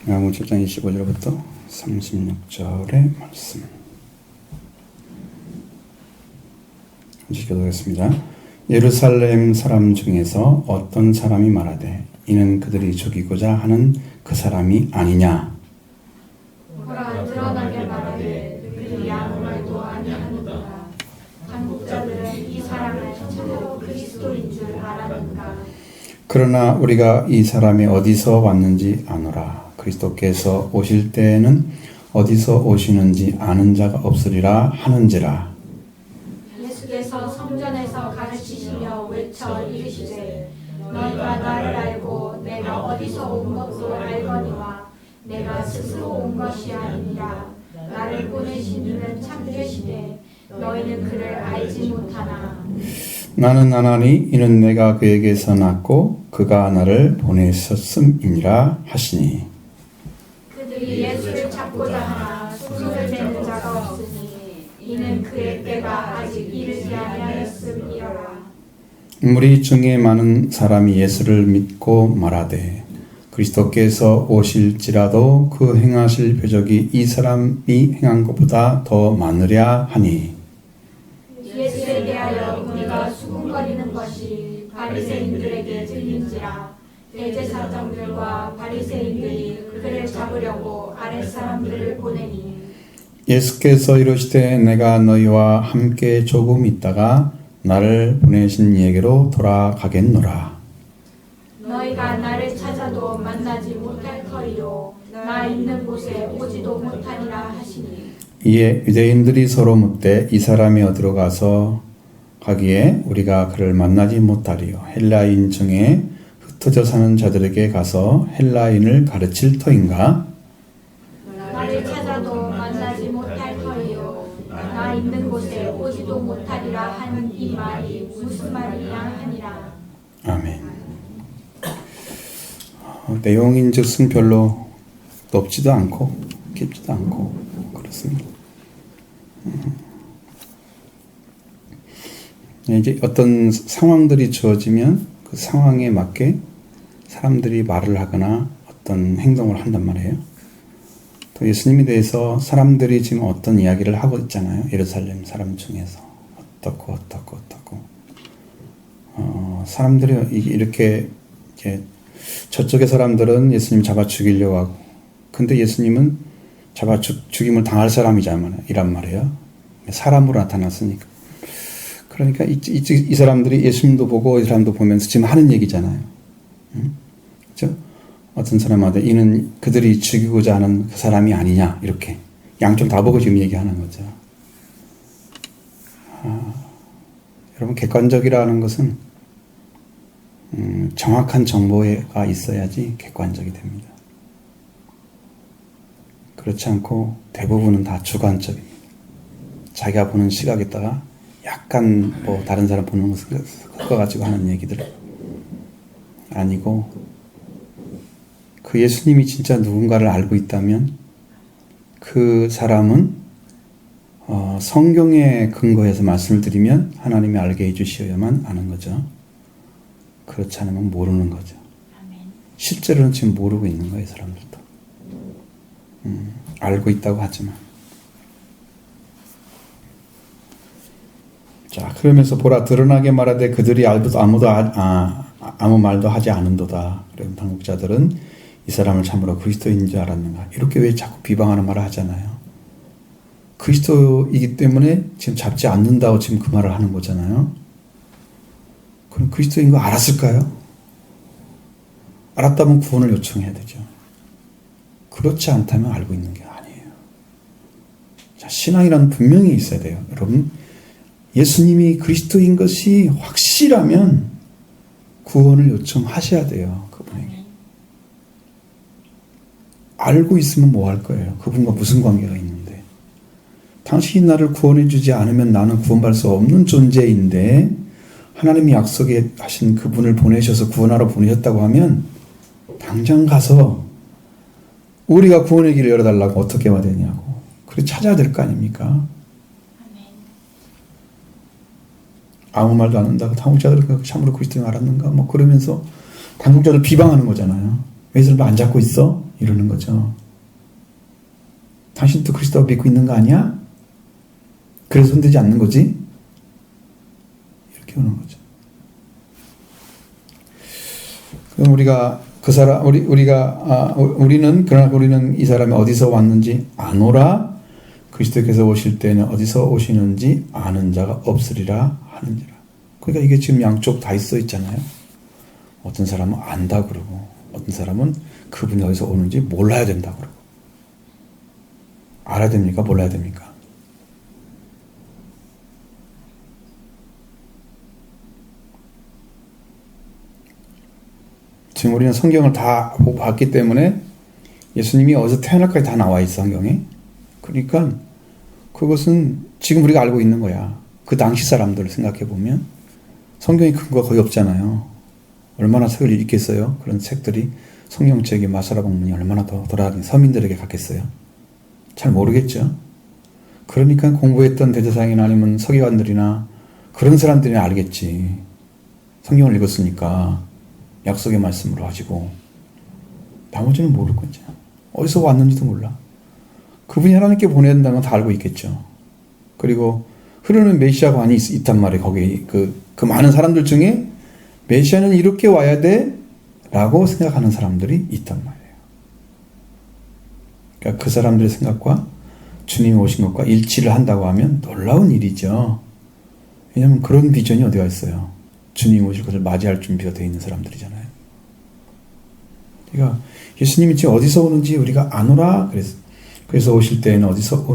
요한복음 7장 25절부터 36절의 말씀. 같이 교독하겠습니다. 예루살렘 사람 중에서 어떤 사람이 말하되 이는 그들이 죽이고자 하는 그 사람이 아니냐. 보라, 드러나게 말하되 그들이 아무 말도 아니하는도다. 당국자들은 이 사람을 참으로 그리스도인 줄 알았는가. 그러나 우리가 이 사람이 어디서 왔는지 아노라. 그리스도께서 오실 때에는 어디서 오시는지 아는 자가 없으리라 하는지라. 예수께서 성전에서 가르치시며 외쳐 이르시되 너희가 나를 알고 내가 어디서 온 것도 알거니와 내가 스스로 온 것이 아니니라. 나를 보내신 이는 참되시되 너희는 그를 알지 못하나. 나는 아나니 이는 내가 그에게서 났고 그가 나를 보내셨음이니라 하시니. 그들이 예수를 찾고자 하나 손을 대는 자가 없으니 이는 그의 때가 아직 이르지 아니하였음이로라. 무리 중에 많은 사람이 예수를 믿고 말하되 그리스도께서 오실지라도 그 행하실 표적이 이 사람이 행한 것보다 더 많으랴 하니. 예수에 대하여 우리가 수군거리는 것이 바리새인들에게 들린지라. 대제사장들과 바리새인들이 그를 잡으려고 아랫사람들을 보내니 예수께서 이르시되 내가 너희와 함께 조금 있다가 나를 보내신 이에게로 돌아가겠노라. 너희가 나를 찾아도 만나지 못할 터이요 나 있는 곳에 오지도 못하리라 하시니. 이에 유대인들이 서로 묻되 이 사람이 어디로 가서 가기에 우리가 그를 만나지 못하리요. 헬라인 중에 흩어져 사는 자들에게 가서 헬라인을 가르칠 터인가? 나를 찾아도 만나지 못할 터이요 나 있는 곳에 오지도 못하리라 하는 이 말이 무슨 말이냐 하니라. 아멘. 내용인즉슨 별로 높지도 않고 깊지도 않고 그렇습니다. 이제 어떤 상황들이 주어지면 그 상황에 맞게 사람들이 말을 하거나 어떤 행동을 한단 말이에요. 또 예수님에 대해서 사람들이 지금 어떤 이야기를 하고 있잖아요. 예루살렘 사람 중에서 어떻고 사람들이 이렇게 저쪽의 사람들은 예수님 잡아 죽이려고 하고, 근데 예수님은 잡아 죽임을 당할 사람이란 말이에요. 사람으로 나타났으니까. 그러니까 이 사람들이 예수님도 보고 이 사람도 보면서 지금 하는 얘기잖아요. 그렇죠? 어떤 사람한테 이는 그들이 죽이고자 하는 그 사람이 아니냐, 이렇게 양쪽 다 보고 지금 얘기하는 거죠. 여러분, 객관적이라는 것은 정확한 정보가 있어야지 객관적이 됩니다. 그렇지 않고 대부분은 다 주관적입니다. 자기가 보는 시각에다가 약간 다른 사람 보는 것을 섞어가지고 하는 얘기들 아니고, 그 예수님이 진짜 누군가를 알고 있다면 그 사람은 성경에 근거해서 말씀을 드리면 하나님이 알게 해주셔야만 아는 거죠. 그렇지 않으면 모르는 거죠. 실제로는 지금 모르고 있는 거예요, 사람들도. 알고 있다고 하지만. 자, 그러면서 보라, 드러나게 말하되 그들이 아무 말도 하지 않은도다. 그럼 당국자들은 이 사람을 참으로 그리스도인 줄 알았는가. 이렇게 왜 자꾸 비방하는 말을 하잖아요. 그리스도이기 때문에 지금 잡지 않는다고 지금 그 말을 하는 거잖아요. 그럼 그리스도인 거 알았을까요? 알았다면 구원을 요청해야 되죠. 그렇지 않다면 알고 있는 게 아니에요. 자, 신앙이란 분명히 있어야 돼요. 여러분, 예수님이 그리스도인 것이 확실하면 구원을 요청하셔야 돼요. 그분에게. 알고 있으면 뭐 할 거예요? 그분과 무슨 관계가 있는데. 당신이 나를 구원해 주지 않으면 나는 구원받을 수 없는 존재인데 하나님이 약속하신 그분을 보내셔서 구원하러 보내셨다고 하면 당장 가서 우리가 구원의 길을 열어달라고 어떻게 해야 되냐고. 그래 찾아야 될 거 아닙니까? 아무 말도 안 한다고 당국자들은 참으로 그리스도인 알았는가? 그러면서 당국자들 비방하는 거잖아요. 왜 손을 안 잡고 있어? 이러는 거죠. 당신도 그리스도 믿고 있는 거 아니야? 그래서 손들지 않는 거지? 이렇게 오는 거죠. 그럼 우리는 이 사람이 어디서 왔는지 아노라. 그리스도께서 오실 때는 어디서 오시는지 아는 자가 없으리라 하는지라. 그러니까 이게 지금 양쪽 다 있어 있잖아요. 어떤 사람은 안다 그러고, 어떤 사람은 그분이 어디서 오는지 몰라야 된다 그러고. 알아야 됩니까? 몰라야 됩니까? 지금 우리는 성경을 다 봤기 때문에 예수님이 어디서 태어날까지 다 나와 있어, 성경에. 그러니까 그것은 지금 우리가 알고 있는 거야. 그 당시 사람들을 생각해 보면 성경에 근거가 거의 없잖아요. 얼마나 책을 읽겠어요? 그런 책들이 성경책이 마사라 본문이 얼마나 더 돌아다니는 서민들에게 갔겠어요? 잘 모르겠죠. 그러니까 공부했던 대제사장이나 아니면 서기관들이나 그런 사람들이 알겠지. 성경을 읽었으니까 약속의 말씀으로 가지고 나머지는 모를 거죠. 어디서 왔는지도 몰라. 그분이 하나님께 보내야 된다는 건 다 알고 있겠죠. 그리고 흐르는 메시아관이 있단 말이에요. 거기 그 많은 사람들 중에 메시아는 이렇게 와야 돼 라고 생각하는 사람들이 있단 말이에요. 그러니까 그 사람들의 생각과 주님이 오신 것과 일치를 한다고 하면 놀라운 일이죠. 왜냐하면 그런 비전이 어디가 있어요. 주님이 오실 것을 맞이할 준비가 되어 있는 사람들이잖아요. 그러니까 예수님이 지금 어디서 오는지 우리가 아노라. 그래서 오실 때에는 어디서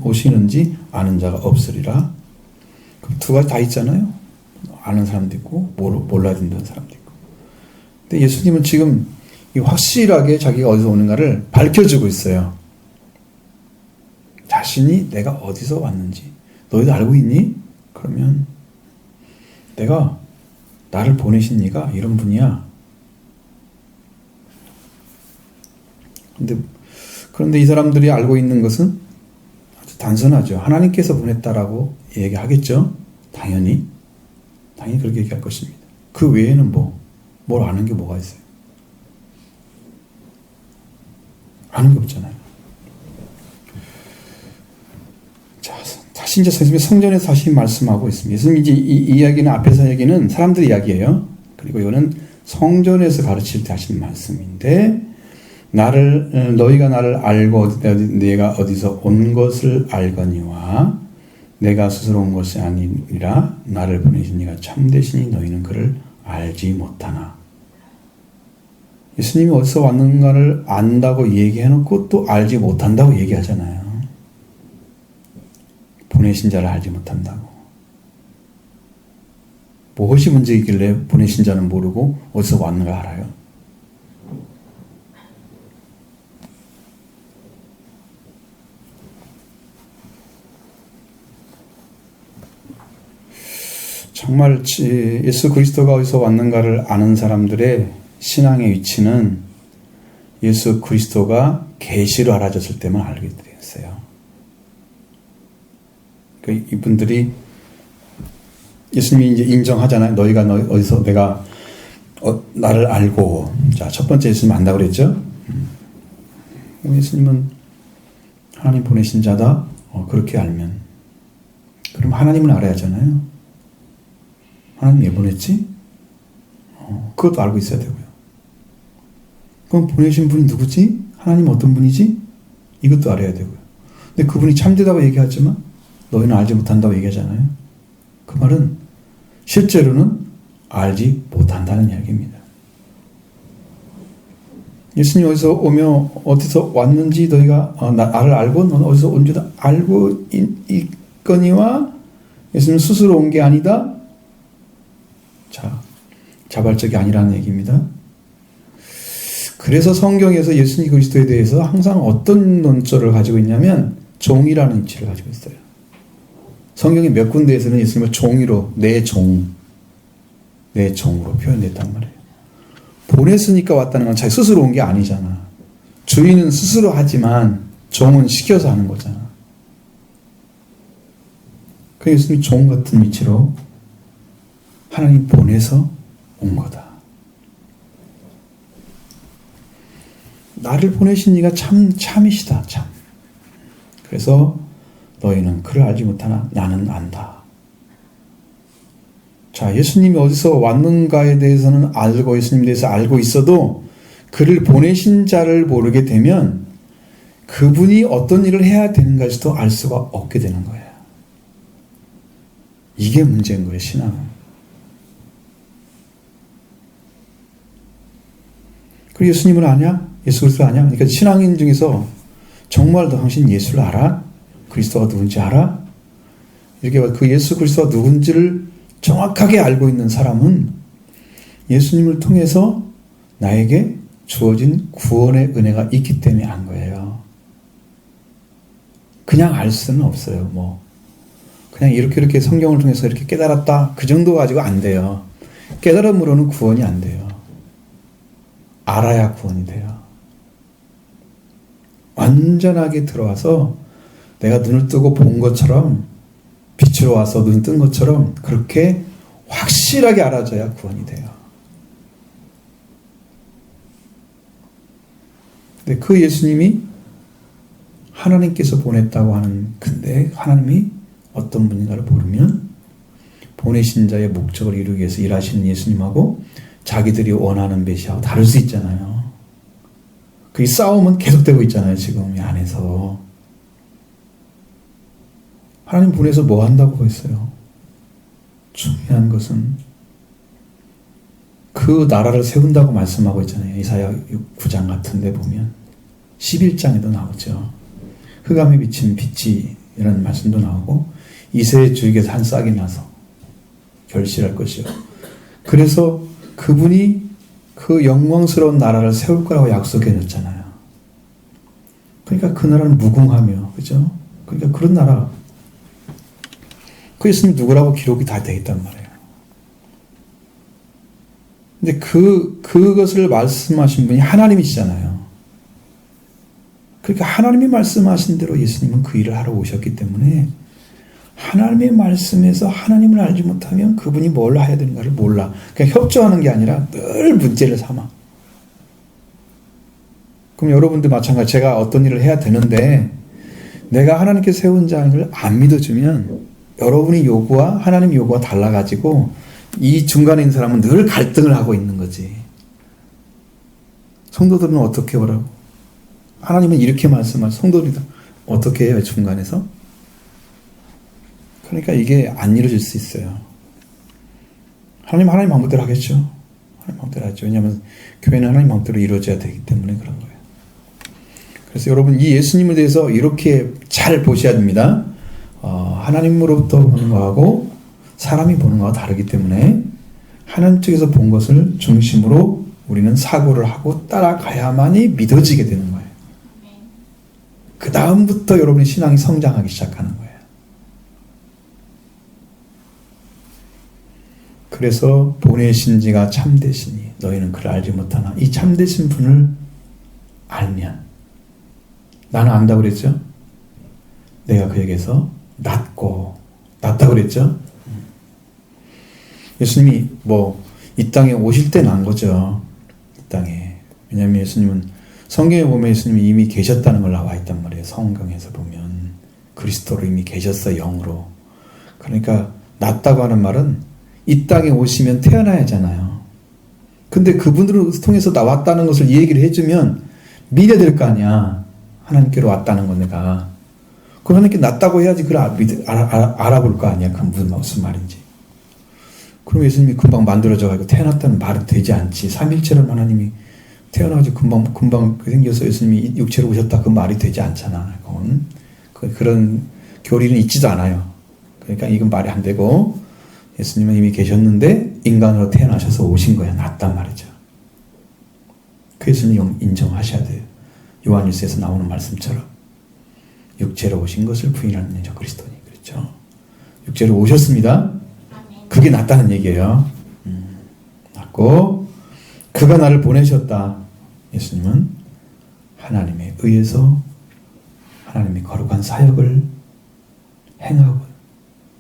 오시는지 아는 자가 없으리라. 그럼 두 가지 다 있잖아요. 아는 사람도 있고 몰라야 된다는 사람도 있고. 근데 예수님은 지금 확실하게 자기가 어디서 오는가를 밝혀주고 있어요. 자신이 내가 어디서 왔는지 너희도 알고 있니? 그러면 내가 나를 보내신 이가 이런 분이야. 그런데 이 사람들이 알고 있는 것은 아주 단순하죠. 하나님께서 보냈다라고 얘기하겠죠. 당연히 그렇게 얘기할 것입니다. 그 외에는 뭘 아는 게 뭐가 있어요? 아는 게 없잖아요. 자, 다시 이제 성전에서 다시 말씀하고 있습니다. 예수님 이제 이 이야기는 앞에서 얘기는 사람들 이야기예요. 그리고 이거는 성전에서 가르칠 때 하신 말씀인데, 너희가 나를 알고 내가 어디서 온 것을 알거니와 내가 스스로 온 것이 아니라 나를 보내신 이가 참되시니 너희는 그를 알지 못하나. 예수님이 어디서 왔는가를 안다고 얘기해놓고 또 알지 못한다고 얘기하잖아요. 보내신 자를 알지 못한다고. 무엇이 문제이길래 보내신 자는 모르고 어디서 왔는가 알아요? 정말 예수 그리스도가 어디서 왔는가를 아는 사람들의 신앙의 위치는 예수 그리스도가 계시로 알아졌을 때만 알게 되었어요. 이분들이 예수님이 이제 인정하잖아요. 너희가 어디서 내가 나를 알고. 자, 첫 번째 예수님 안다고 그랬죠. 예수님은 하나님 보내신 자다. 그렇게 알면 그럼 하나님을 알아야 하잖아요. 하나님 왜 보냈지? 그것도 알고 있어야 되고요. 그럼 보내신 분이 누구지? 하나님 어떤 분이지? 이것도 알아야 되고요. 근데 그분이 참되다고 얘기하지만 너희는 알지 못한다고 얘기하잖아요. 그 말은 실제로는 알지 못한다는 이야기입니다. 예수님 어디서 오며 어디서 왔는지 너희가 나를 알고 너는 어디서 온지도 알고 있거니와 예수님 스스로 온 게 아니다. 자, 자발적이 아니라는 얘기입니다. 그래서 성경에서 예수님 그리스도에 대해서 항상 어떤 논조를 가지고 있냐면 종이라는 위치를 가지고 있어요. 성경의 몇 군데에서는 예수님을 종이로 내 종으로 표현됐단 말이에요. 보냈으니까 왔다는 건 자기 스스로 온 게 아니잖아. 주인은 스스로 하지만 종은 시켜서 하는 거잖아. 그 예수님이 종 같은 위치로 하나님 보내서 온 거다. 나를 보내신 이가 참이시다. 참. 그래서 너희는 그를 알지 못하나 나는 안다. 자, 예수님이 어디서 왔는가에 대해서는 알고 예수님에 대해서 알고 있어도 그를 보내신 자를 모르게 되면 그분이 어떤 일을 해야 되는가지도 알 수가 없게 되는 거예요. 이게 문제인 거예요, 신앙은. 그리고 예수님을 아냐? 예수 그리스도 아냐? 그러니까 신앙인 중에서 정말 당신 예수를 알아? 그리스도가 누군지 알아? 이렇게 그 예수 그리스도가 누군지를 정확하게 알고 있는 사람은 예수님을 통해서 나에게 주어진 구원의 은혜가 있기 때문에 안 거예요. 그냥 알 수는 없어요. 뭐 그냥 이렇게 성경을 통해서 이렇게 깨달았다. 그 정도 가지고 안 돼요. 깨달음으로는 구원이 안 돼요. 알아야 구원이 돼요. 완전하게 들어와서 내가 눈을 뜨고 본 것처럼 빛으로 와서 눈 뜬 것처럼 그렇게 확실하게 알아져야 구원이 돼요. 근데 그 예수님이 하나님께서 보냈다고 하는, 근데 하나님이 어떤 분인가를 모르면 보내신 자의 목적을 이루기 위해서 일하시는 예수님하고 자기들이 원하는 메시아하고 다를 수 있잖아요. 그 싸움은 계속되고 있잖아요. 지금 이 안에서. 하나님 보내서 뭐 한다고 했어요? 중요한 것은 그 나라를 세운다고 말씀하고 있잖아요. 이사야 9장 같은 데 보면 11장에도 나오죠. 흑암에 비친 빛이 이라는 말씀도 나오고 이새의 주에게서 한 싹이 나서 결실할 것이요. 그래서 그분이 그 영광스러운 나라를 세울 거라고 약속해 줬잖아요. 그러니까 그 나라는 무궁하며, 그죠? 그러니까 그런 나라. 그 예수님 누구라고 기록이 다 되어 있단 말이에요. 근데 그것을 말씀하신 분이 하나님이시잖아요. 그러니까 하나님이 말씀하신 대로 예수님은 그 일을 하러 오셨기 때문에 하나님의 말씀에서 하나님을 알지 못하면 그분이 뭘 해야 되는가를 몰라. 그냥 협조하는 게 아니라 늘 문제를 삼아. 그럼 여러분들 마찬가지, 제가 어떤 일을 해야 되는데 내가 하나님께서 세운 자를 안 믿어주면 여러분이 요구와 하나님 요구가 달라가지고 이 중간에 있는 사람은 늘 갈등을 하고 있는 거지. 성도들은 어떻게 하라고? 하나님은 이렇게 말씀하시고 성도들은 어떻게 해요? 중간에서? 그러니까 이게 안 이루어질 수 있어요. 하나님 마음대로 하겠죠. 하나님 마음대로 하죠. 왜냐하면 교회는 하나님 마음대로 이루어져야 되기 때문에 그런 거예요. 그래서 여러분 이 예수님에 대해서 이렇게 잘 보셔야 됩니다. 하나님으로부터 보는 거하고 사람이 보는 거와 다르기 때문에 하나님 쪽에서 본 것을 중심으로 우리는 사고를 하고 따라가야만이 믿어지게 되는 거예요. 그 다음부터 여러분의 신앙이 성장하기 시작하는 거예요. 그래서 보내신 지가 참되시니 너희는 그를 알지 못하나. 이 참되신 분을 알면, 나는 안다고 그랬죠? 내가 그에게서 낫다고 그랬죠? 예수님이 이 땅에 오실 때 난 거죠. 이 땅에. 왜냐하면 예수님은 성경에 보면 예수님이 이미 계셨다는 걸 나와 있단 말이에요. 성경에서 보면 그리스도로 이미 계셨어요. 영으로. 그러니까 낫다고 하는 말은 이 땅에 오시면 태어나야 하잖아요. 근데 그분들을 통해서 나왔다는 것을 이 얘기를 해주면 믿어야 될 거 아니야. 하나님께로 왔다는 건 내가. 그럼 하나님께 낫다고 해야지 그걸 알아볼 거 아니야. 그건 무슨 말인지. 그럼 예수님이 금방 만들어져가지고 태어났다는 말은 되지 않지. 삼일체를 하나님이 태어나가지고 금방 생겨서 예수님이 육체로 오셨다. 그 말이 되지 않잖아. 그런 교리는 있지도 않아요. 그러니까 이건 말이 안 되고 예수님은 이미 계셨는데 인간으로 태어나셔서 오신 거야. 낫단 말이죠. 그 예수님 인정하셔야 돼요. 요한일서에서 나오는 말씀처럼 육체로 오신 것을 부인하는 자 그리스도니. 그렇죠? 육체로 오셨습니다. 그게 낫다는 얘기예요. 낫고 그가 나를 보내셨다. 예수님은 하나님에 의해서 하나님의 거룩한 사역을 행하고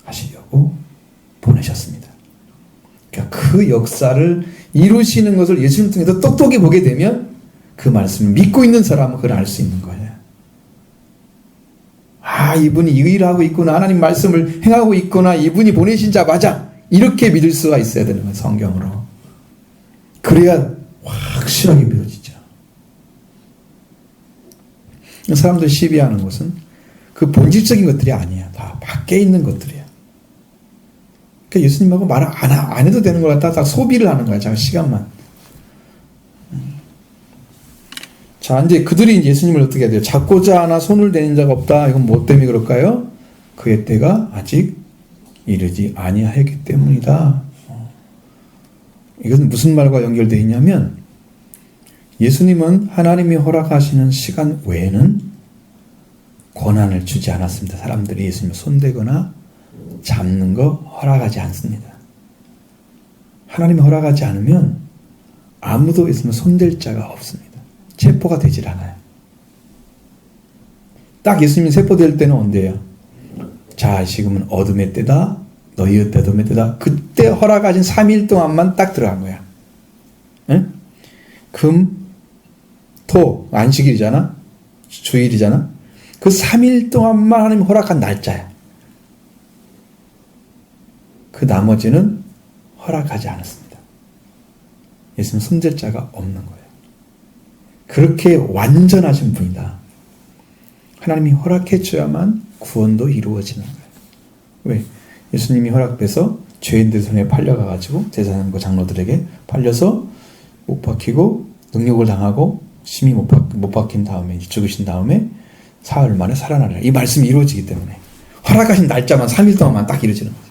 하시려고 보내셨습니다. 그러니까 그 역사를 이루시는 것을 예수님 통해서 똑똑히 보게 되면 그 말씀을 믿고 있는 사람은 그걸 알 수 있는 거예요. 아, 이분이 이 일을 하고 있구나. 하나님 말씀을 행하고 있구나. 이분이 보내신 자 맞아. 이렇게 믿을 수가 있어야 되는 거예요. 성경으로. 그래야 확실하게 믿어지죠. 사람들이 시비하는 것은 그 본질적인 것들이 아니야. 다 밖에 있는 것들이야. 그러니까 예수님하고 말 안 해도 되는 걸 갖다 다 소비를 하는 거야. 자기 시간만. 자, 이제 그들이 예수님을 어떻게 해야 돼요? 잡고자 하나 손을 대는 자가 없다. 이건 뭐 때문에 그럴까요? 그의 때가 아직 이르지 아니하였기 때문이다. 이것은 무슨 말과 연결되어 있냐면 예수님은 하나님이 허락하시는 시간 외에는 권한을 주지 않았습니다. 사람들이 예수님을 손대거나 잡는 거 허락하지 않습니다. 하나님이 허락하지 않으면 아무도 예수님을 손댈 자가 없습니다. 체포가 되질 않아요. 딱 예수님이 체포될 때는 언제예요? 자, 지금은 어둠의 때다. 너희의 때도 어둠의 때다. 그때 허락하신 3일 동안만 딱 들어간 거야. 응? 금, 토, 안식일이잖아. 주일이잖아. 그 3일 동안만 하나님 허락한 날짜야. 그 나머지는 허락하지 않았습니다. 예수님 손댈 자가 없는 거예요. 그렇게 완전하신 분이다. 하나님이 허락해 줘야만 구원도 이루어지는 거예요. 왜? 예수님이 허락돼서 죄인들 손에 팔려가가지고 제사장과 장로들에게 팔려서 못 박히고 능욕을 당하고 심히 못 박힌 다음에 죽으신 다음에 사흘 만에 살아나리라. 이 말씀이 이루어지기 때문에 허락하신 날짜만 3일 동안만 딱 이루어지는 거죠.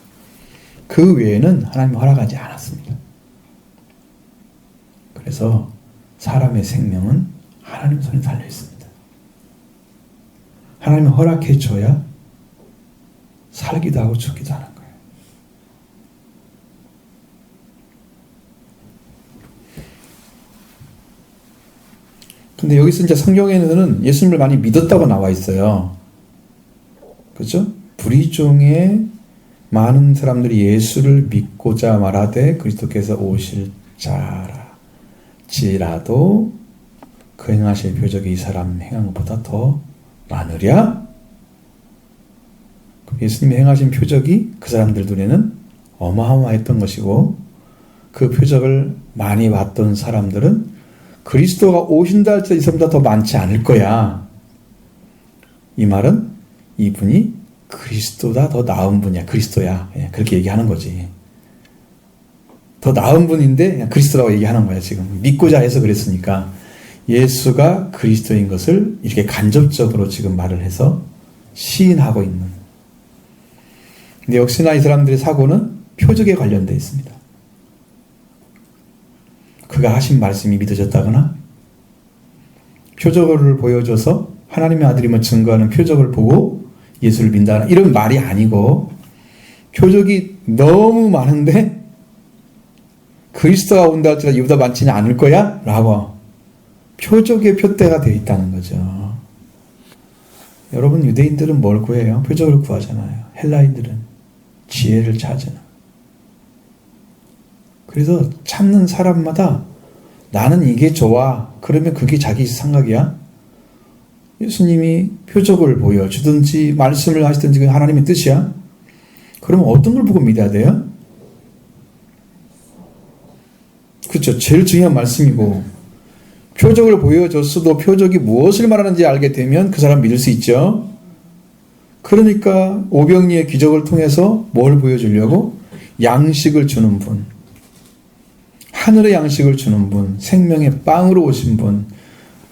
그 외에는 하나님이 허락하지 않았습니다. 그래서 사람의 생명은 하나님 손에 달려 있습니다. 하나님이 허락해 줘야 살기도 하고 죽기도 하는 거예요. 근데 여기서 이제 성경에는 예수님을 많이 믿었다고 나와 있어요. 그렇죠? 불의 중에 많은 사람들이 예수를 믿고자 말하되 그리스도께서 오실 자라지라도 그 행하실 표적이 이 사람 행한 것보다 더 많으랴? 예수님이 행하신 표적이 그 사람들 눈에는 어마어마했던 것이고 그 표적을 많이 봤던 사람들은 그리스도가 오신다 할 때 이 사람보다 더 많지 않을 거야. 이 말은 이분이 그리스도다 더 나은 분이야. 그리스도야. 그렇게 얘기하는 거지. 더 나은 분인데 그냥 그리스도라고 얘기하는 거야. 지금 믿고자 해서 그랬으니까 예수가 그리스도인 것을 이렇게 간접적으로 지금 말을 해서 시인하고 있는. 근데 역시나 이 사람들의 사고는 표적에 관련되어 있습니다. 그가 하신 말씀이 믿어졌다거나 표적을 보여줘서 하나님의 아들임을 증거하는 표적을 보고 예수를 믿는다는 이런 말이 아니고 표적이 너무 많은데 그리스도가 온다 할지라도 이보다 많지는 않을 거야? 라고 표적의 표대가 되어 있다는 거죠. 여러분 유대인들은 뭘 구해요? 표적을 구하잖아요. 헬라인들은 지혜를 찾잖아. 그래서 찾는 사람마다 나는 이게 좋아. 그러면 그게 자기 생각이야. 예수님이 표적을 보여주든지 말씀을 하시든지 하나님의 뜻이야. 그러면 어떤 걸 보고 믿어야 돼요? 그렇죠. 제일 중요한 말씀이고 표적을 보여줬어도 표적이 무엇을 말하는지 알게 되면 그 사람 믿을 수 있죠. 그러니까 오병이의 기적을 통해서 뭘 보여주려고? 양식을 주는 분, 하늘의 양식을 주는 분, 생명의 빵으로 오신 분,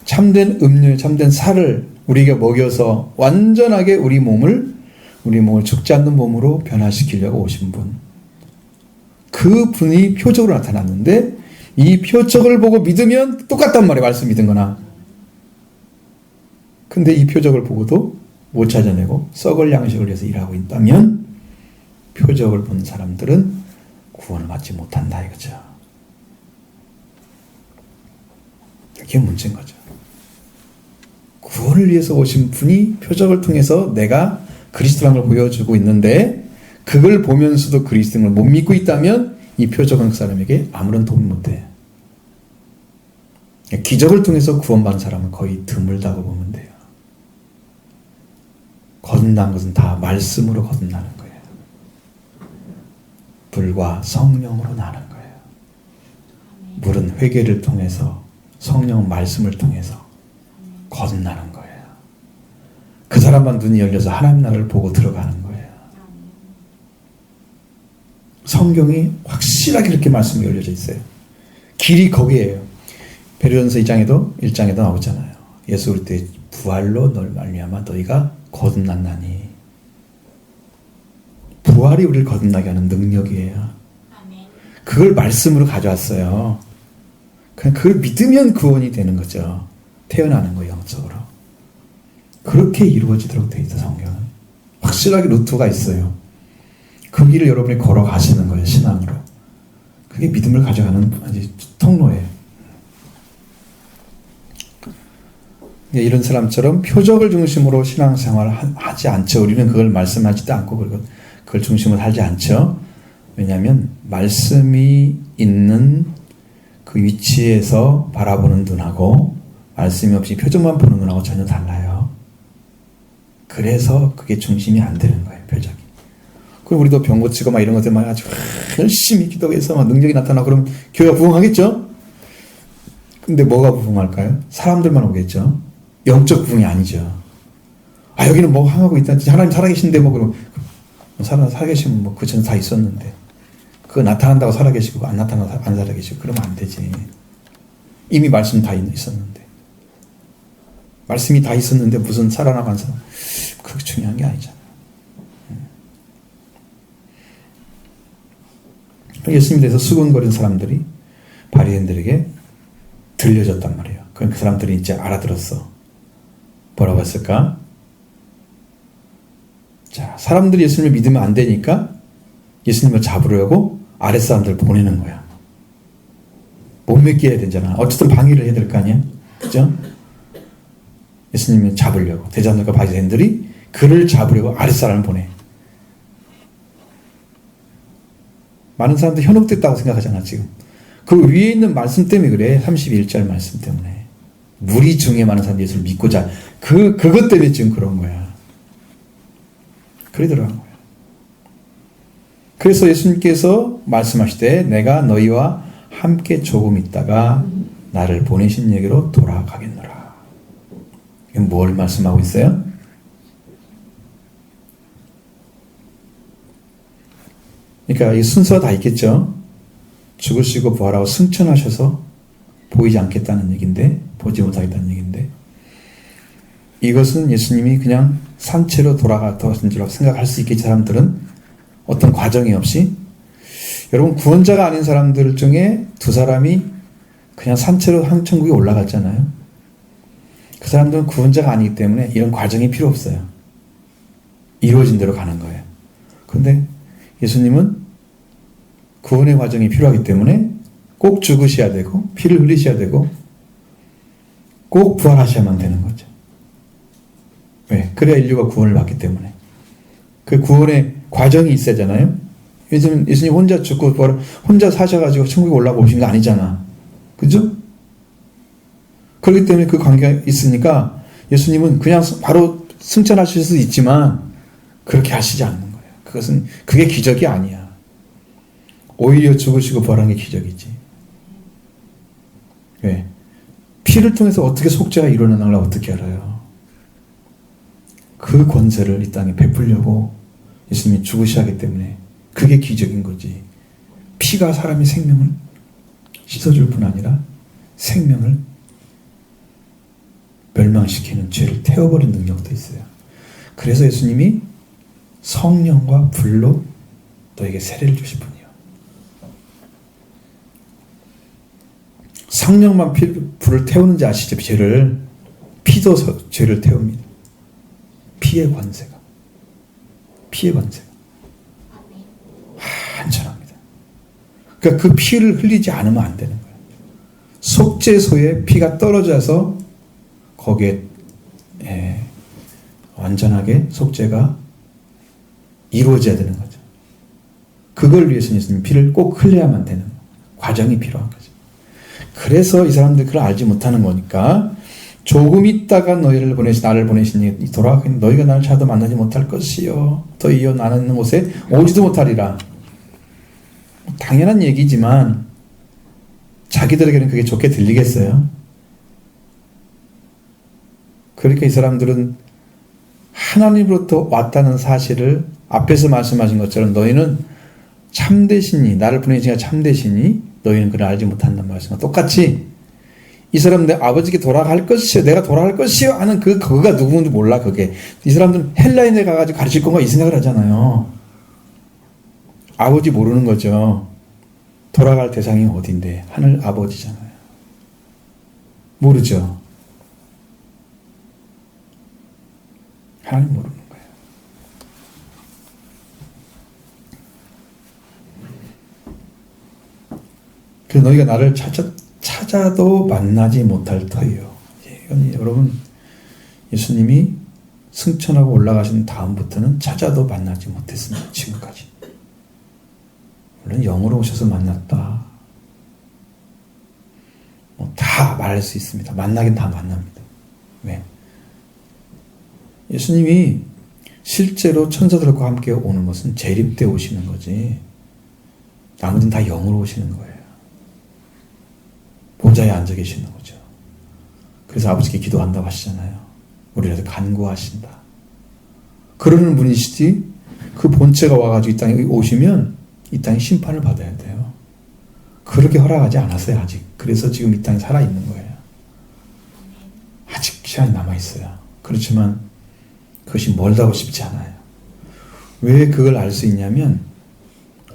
참된 음료, 참된 살을 우리에게 먹여서 완전하게 우리 몸을 죽지 않는 몸으로 변화시키려고 오신 분. 그 분이 표적으로 나타났는데 이 표적을 보고 믿으면 똑같단 말이에요. 말씀 믿은 거나. 근데 이 표적을 보고도 못 찾아내고 썩을 양식을 위해서 일하고 있다면 표적을 본 사람들은 구원을 받지 못한다 이거죠. 이게 문제인 거죠. 구원을 위해서 오신 분이 표적을 통해서 내가 그리스도라는 걸 보여주고 있는데 그걸 보면서도 그리스도를 못 믿고 있다면 이 표적은 그 사람에게 아무런 도움이 못 돼. 기적을 통해서 구원받은 사람은 거의 드물다고 보면 돼요. 거듭난 것은 다 말씀으로 거듭나는 거예요. 불과 성령으로 나는 거예요. 물은 회개를 통해서, 성령은 말씀을 통해서 거듭나는 거예요. 그 사람만 눈이 열려서 하나님 나라를 보고 들어가는 거예요. 성경이 확실하게 그렇게 말씀이 열려져 있어요. 길이 거기에요. 베드로전서 1장에도 나오잖아요. 예수 그리스도의 부활로 널 말미암아 너희가 거듭났나니. 부활이 우리를 거듭나게 하는 능력이에요. 그걸 말씀으로 가져왔어요. 그냥 그걸 믿으면 구원이 되는 거죠. 태어나는 거예요, 영적으로. 그렇게 이루어지도록 되어 있다, 성경은. 확실하게 루트가 있어요. 그 길을 여러분이 걸어가시는 거예요, 신앙으로. 그게 믿음을 가져가는 아주 통로예요. 이런 사람처럼 표적을 중심으로 신앙생활을 하지 않죠. 우리는 그걸 말씀하지도 않고 그걸 중심으로 살지 않죠. 왜냐하면 말씀이 있는 그 위치에서 바라보는 눈하고 말씀이 없이 표적만 보는 눈하고 전혀 달라요. 그래서 그게 중심이 안 되는 거예요, 표적이. 그럼 우리도 병 고치고 막 이런 것들 막 아주 열심히 기도해서 막 능력이 나타나고 그러면 교회가 부흥하겠죠? 근데 뭐가 부흥할까요? 사람들만 오겠죠? 영적 부흥이 아니죠. 아, 여기는 뭐 항하고 있다. 하나님 살아계신데 뭐, 그럼, 살아계시면 뭐, 그 전에 다 있었는데. 그거 나타난다고 살아계시고, 안 나타나서 안 살아계시고, 그러면 안 되지. 이미 말씀 다 있었는데. 말씀이 다 있었는데 무슨 살아나간 사람. 그게 중요한 게 아니잖아요. 예수님에 대해서 수군거린 사람들이 바리새인들에게 들려졌단 말이에요. 그럼 그 사람들이 이제 알아들었어. 뭐라고 했을까? 자, 사람들이 예수님을 믿으면 안 되니까 예수님을 잡으려고 아랫사람들을 보내는 거야. 못 믿게 해야 되잖아. 어쨌든 방해를 해야 될 거 아니야? 그죠? 예수님을 잡으려고. 대장들과 바리새인들이 그를 잡으려고 아랫사람을 보내. 많은 사람들이 현혹됐다고 생각하잖아, 지금. 그 위에 있는 말씀 때문에 그래. 31절 말씀 때문에. 무리 중에 많은 사람들이 예수를 믿고자. 그것 때문에 지금 그런 거야. 그래 들어간 거야. 그래서 예수님께서 말씀하시되 내가 너희와 함께 조금 있다가 나를 보내신 얘기로 돌아가겠노라. 이건 뭘 말씀하고 있어요? 그러니까 이 순서가 다 있겠죠. 죽으시고 부활하고 승천하셔서 보이지 않겠다는 얘기인데, 보지 못하겠다는 얘기인데, 이것은 예수님이 그냥 산채로 돌아가신 줄 생각할 수 있겠지. 사람들은 어떤 과정이 없이. 여러분, 구원자가 아닌 사람들 중에 두 사람이 그냥 산채로 천국에 올라갔잖아요. 그 사람들은 구원자가 아니기 때문에 이런 과정이 필요 없어요. 이루어진 대로 가는 거예요. 그런데 예수님은 구원의 과정이 필요하기 때문에 꼭 죽으셔야 되고 피를 흘리셔야 되고 꼭 부활하셔야만 되는 거죠. 왜? 그래야 인류가 구원을 받기 때문에. 그 구원의 과정이 있어야잖아요. 예수님 혼자 죽고 부활, 혼자 사셔가지고 천국에 올라가 오신 거 아니잖아. 그죠? 그렇기 때문에 그 관계가 있으니까 예수님은 그냥 바로 승천하실 수 있지만 그렇게 하시지 않는 거예요. 그게 기적이 아니야. 오히려 죽으시고 부활한 게 기적이지. 왜? 피를 통해서 어떻게 속죄가 일어나는 걸 어떻게 알아요? 그 권세를 이 땅에 베풀려고 예수님이 죽으셔야 하기 때문에 그게 기적인 거지. 피가 사람의 생명을 씻어줄 뿐 아니라 생명을 멸망시키는 죄를 태워버리는 능력도 있어요. 그래서 예수님이 성령과 불로 너에게 세례를 주실 분이에요. 성령만 불을 태우는지 아시죠? 피도 죄를 태웁니다. 피의 권세가. 한천합니다. 그러니까 그 피를 흘리지 않으면 안 되는 거예요. 속죄소에 피가 떨어져서 거기에 완전하게 속죄가 이루어져야 되는 거죠. 그걸 위해서 예수님 피를 꼭 흘려야만 되는 과정이 필요한 거죠. 그래서 이 사람들이 그걸 알지 못하는 거니까 조금 있다가 나를 보내시니 돌아가니 너희가 나를 찾아도 만나지 못할 것이요 더 이어 나는 있는 곳에 오지도 못하리라. 당연한 얘기지만 자기들에게는 그게 좋게 들리겠어요? 그러니까 이 사람들은 하나님으로부터 왔다는 사실을 앞에서 말씀하신 것처럼 너희는 참되시니 나를 보내신 이가 참되시니 너희는 그를 알지 못한다는 말씀과 똑같이 이 사람은 내 아버지께 돌아갈 것이요 내가 돌아갈 것이요 하는 그가 누구인지 몰라. 그게 이 사람들은 헬라인에 가가지고 가르칠 건가 이 생각을 하잖아요. 아버지 모르는 거죠. 돌아갈 대상이 어딘데 하늘 아버지잖아요. 모르죠. 하나님 모르는 거예요. 그래서 너희가 나를 찾아도 만나지 못할 터이요. 여러분 예수님이 승천하고 올라가신 다음부터는 찾아도 만나지 못했습니다. 지금까지. 물론 영으로 오셔서 만났다. 다 말할 수 있습니다. 만나긴 다 만납니다. 왜? 예수님이 실제로 천사들과 함께 오는 것은 재림 때 오시는 거지. 나머지는 다 영으로 오시는 거예요. 보좌에 앉아 계시는 거죠. 그래서 아버지께 기도한다고 하시잖아요. 우리라도 간구하신다. 그러는 분이시지 그 본체가 와가지고 이 땅에 오시면 이 땅에 심판을 받아야 돼요. 그렇게 허락하지 않았어요. 아직. 그래서 지금 이 땅에 살아있는 거예요. 아직 시간이 남아있어요. 그렇지만 그것이 멀다고 싶지 않아요. 왜 그걸 알 수 있냐면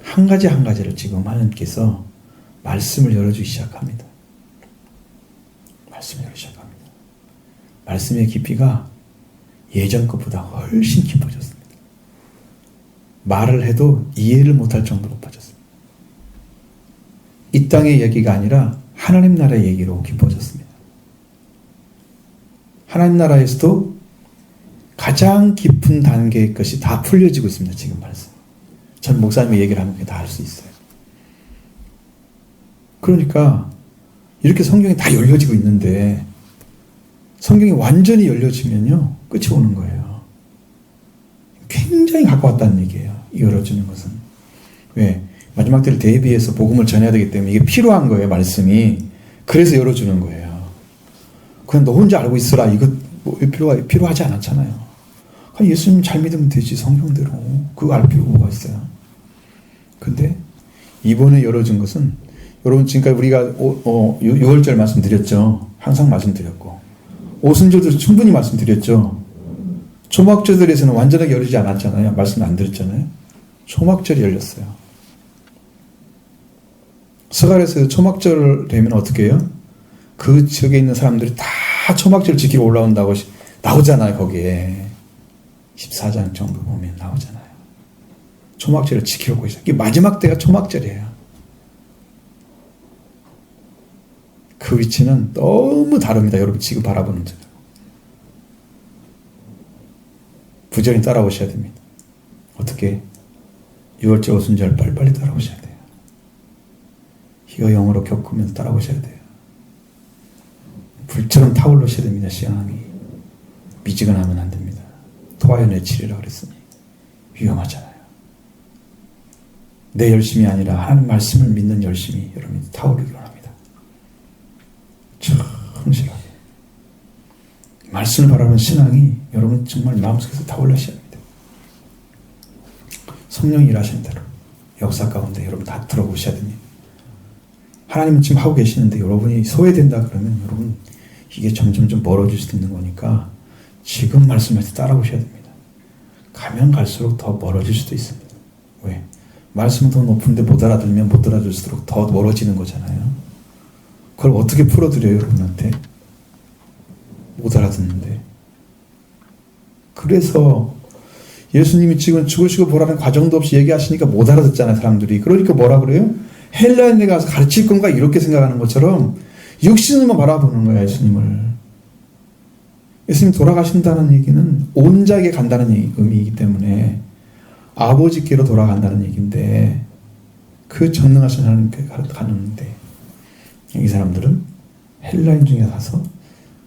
한 가지 한 가지를 지금 하나님께서 말씀을 열어주기 시작합니다. 말씀을 열기 시작합니다. 말씀의 깊이가 예전 것보다 훨씬 깊어졌습니다. 말을 해도 이해를 못할 정도로 깊어졌습니다. 이 땅의 얘기가 아니라 하나님 나라의 얘기로 깊어졌습니다. 하나님 나라에서도 가장 깊은 단계의 것이 다 풀려지고 있습니다. 지금 말씀. 전 목사님의 얘기를 하면 다 알 수 있어요. 그러니까 이렇게 성경이 다 열려지고 있는데 성경이 완전히 열려지면요 끝이 오는 거예요. 굉장히 가까웠다는 얘기예요. 열어주는 것은. 왜? 마지막 때를 대비해서 복음을 전해야 되기 때문에 이게 필요한 거예요. 말씀이. 그래서 열어주는 거예요. 그냥 너 혼자 알고 있어라. 이거 뭐 필요하지 않았잖아요. 그냥 예수님 잘 믿으면 되지. 성경대로. 그거 알 필요가 뭐가 있어요. 근데 이번에 열어준 것은 여러분 지금까지 우리가 6월절 말씀드렸죠. 항상 말씀드렸고 오순절도 충분히 말씀드렸죠. 초막절에서는 완전하게 열리지 않았잖아요. 말씀 안 드렸잖아요. 초막절이 열렸어요. 서갈에서 초막절 되면 어떻게 해요? 그 지역에 있는 사람들이 다 초막절을 지키러 올라온다고 나오잖아요. 거기에 14장 정도 보면 나오잖아요. 초막절을 지키러 오고 있어요. 이게 마지막 때가 초막절이에요. 그 위치는 너무 다릅니다. 여러분 지금 바라보는 점. 부지런히 따라오셔야 됩니다. 어떻게? 6월절 오순절 빨리빨리 따라오셔야 돼요. 희어 영으로 겪으면서 따라오셔야 돼요. 불처럼 타오르셔야 됩니다. 신앙이. 미지근하면 안 됩니다. 토하여 내치리라 그랬으니 위험하잖아요. 내 열심이 아니라 하나님 말씀을 믿는 열심이 여러분이 타오르기 원합니다. 성실하게 말씀을 바라보는 신앙이 여러분 정말 마음속에서 타올라셔야 합니다. 성령이 일하시는 대로 역사 가운데 여러분 다 들어보셔야 됩니다. 하나님은 지금 하고 계시는데 여러분이 소외된다 그러면 여러분 이게 점점 좀 멀어질 수도 있는 거니까 지금 말씀에서 따라오셔야 됩니다. 가면 갈수록 더 멀어질 수도 있습니다. 왜? 말씀은 더 높은데 못 알아들면 못 알아들수록 더 멀어지는 거잖아요. 그걸 어떻게 풀어드려요, 여러분한테? 못 알아듣는데. 그래서 예수님이 지금 죽으시고 보라는 과정도 없이 얘기하시니까 못 알아듣잖아요, 사람들이. 그러니까 뭐라 그래요? 헬라인에 가서 가르칠 건가? 이렇게 생각하는 것처럼 육신으로만 바라보는 거야, 예수님을. 예수님 돌아가신다는 얘기는 온작에 간다는 의미이기 때문에 아버지께로 돌아간다는 얘기인데 그 전능하신 하나님께 가는데 이 사람들은 헬라인 중에 가서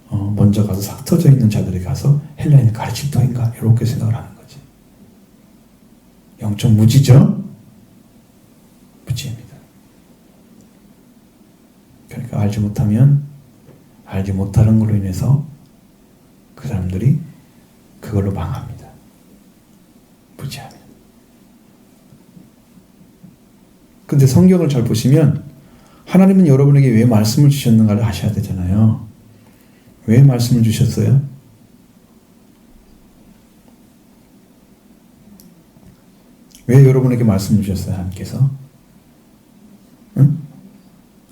먼저 가서 흩어져 있는 자들에게 가서 헬라인을 가르칠 터인가 이렇게 생각을 하는 거지. 영적 무지죠? 무지입니다. 그러니까 알지 못하면 알지 못하는 걸로 인해서 그 사람들이 그걸로 망합니다. 무지하면. 근데 성경을 잘 보시면 하나님은 여러분에게 왜 말씀을 주셨는가를 아셔야 되잖아요. 왜 말씀을 주셨어요? 왜 여러분에게 말씀을 주셨어요? 하나님께서? 응?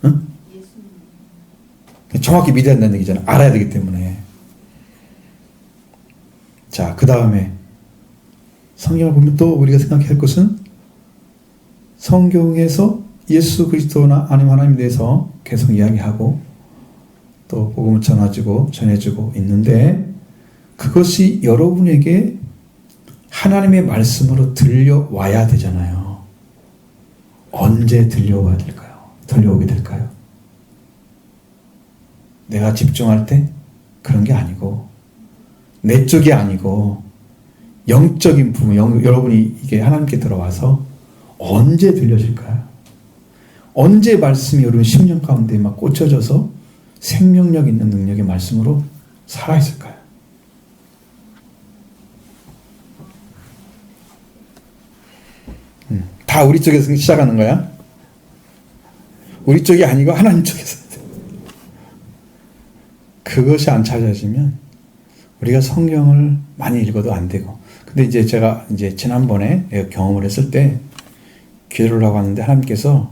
응? 정확히 믿어야 된다는 얘기잖아요. 알아야 되기 때문에. 자, 그 다음에 성경을 보면 또 우리가 생각해야 할 것은 성경에서 예수 그리스도나 아니면 하나님에 대해서 계속 이야기하고 또 복음을 전해주고 있는데 그것이 여러분에게 하나님의 말씀으로 들려와야 되잖아요. 언제 들려와야 될까요? 들려오게 될까요? 내가 집중할 때 그런 게 아니고 내 쪽이 아니고 영적인 부분, 여러분이 이게 하나님께 들어와서 언제 들려질까요? 언제 말씀이 여러분 심령 가운데 막 꽂혀져서 생명력 있는 능력의 말씀으로 살아있을까요? 다 우리 쪽에서 시작하는 거야? 우리 쪽이 아니고 하나님 쪽에서. 그것이 안 찾아지면 우리가 성경을 많이 읽어도 안 되고. 근데 이제 제가 지난번에 경험을 했을 때 기도를 하고 왔는데 하나님께서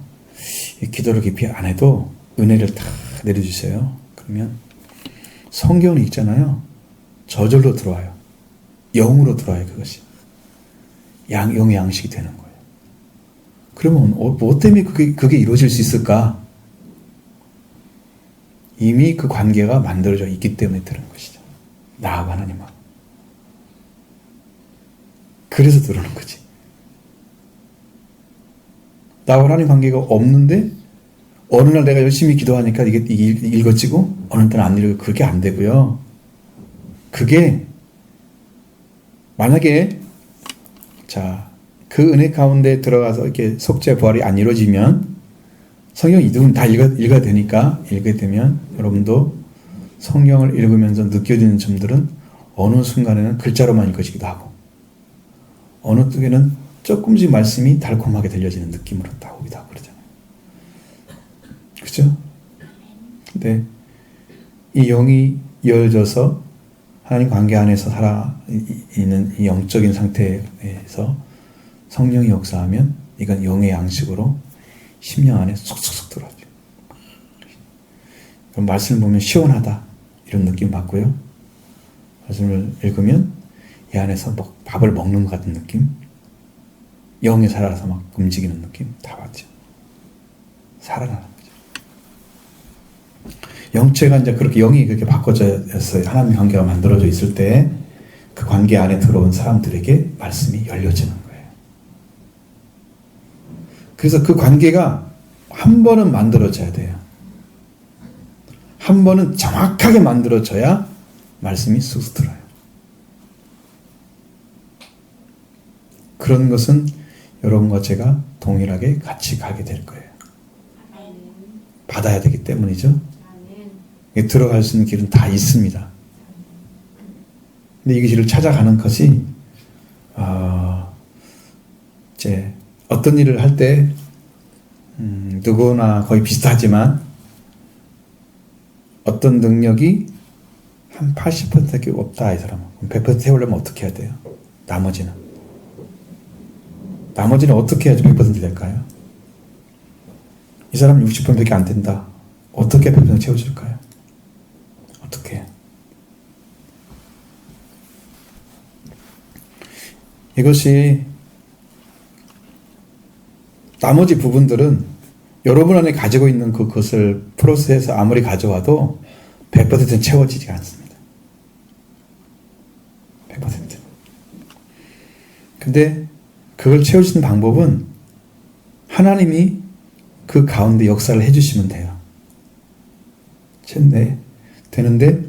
기도를 깊이 안 해도 은혜를 다 내려주세요. 그러면 성경을 읽잖아요. 저절로 들어와요. 영으로 들어와요. 그것이. 영의 양식이 되는 거예요. 그러면 뭐 때문에 그게 이루어질 수 있을까? 이미 그 관계가 만들어져 있기 때문에 들은 것이죠. 나하고 하나님하고. 그래서 들어오는 거지. 나와 하나님 관계가 없는데 어느 날 내가 열심히 기도하니까 이게 읽어지고 어느 때는 안 읽고 그렇게 안 되고요. 그게 만약에 그 은혜 가운데 들어가서 이렇게 속죄 부활이 안 이루어지면 성경 이두는 다 읽어야 되니까 읽게 되면 여러분도 성경을 읽으면서 느껴지는 점들은 어느 순간에는 글자로만 읽어지기도 하고 어느 쪽에는 조금씩 말씀이 달콤하게 들려지는 느낌으로 딱 오기도 하고 그러잖아요. 그죠? 근데 이 영이 열져서 하나님 관계 안에서 살아있는 이 영적인 상태에서 성령이 역사하면 이건 영의 양식으로 심령 안에 쏙쏙쏙 들어가죠. 그럼 말씀을 보면 시원하다 이런 느낌 받고요. 말씀을 읽으면 이 안에서 밥을 먹는 것 같은 느낌, 영이 살아서 막 움직이는 느낌 다 받죠. 살아나는 거죠. 영체가 이제 그렇게 영이 그렇게 바꿔졌어요. 하나님 관계가 만들어져 있을 때 그 관계 안에 들어온 사람들에게 말씀이 열려지는 거예요. 그래서 그 관계가 한 번은 만들어져야 돼요. 한 번은 정확하게 만들어져야 말씀이 쑥 들어요. 그런 것은 여러분과 제가 동일하게 같이 가게 될 거예요. 받아야 되기 때문이죠. 들어갈 수 있는 길은 다 있습니다. 근데 이 길을 찾아가는 것이 이제 어떤 일을 할 때 누구나 거의 비슷하지만 어떤 능력이 한 80%밖에 없다 이 사람은. 그럼 100% 세우려면 어떻게 해야 돼요? 나머지는 어떻게 해야지 100% 될까요? 이 사람은 60%밖에 안 된다. 어떻게 100% 채워줄까요? 어떻게? 이것이 나머지 부분들은 여러분 안에 가지고 있는 그것을 프로세스에서 아무리 가져와도 100%는 채워지지 않습니다. 100%. 근데 그걸 채워주는 방법은 하나님이 그 가운데 역사를 해주시면 돼요. 챈네. 되는데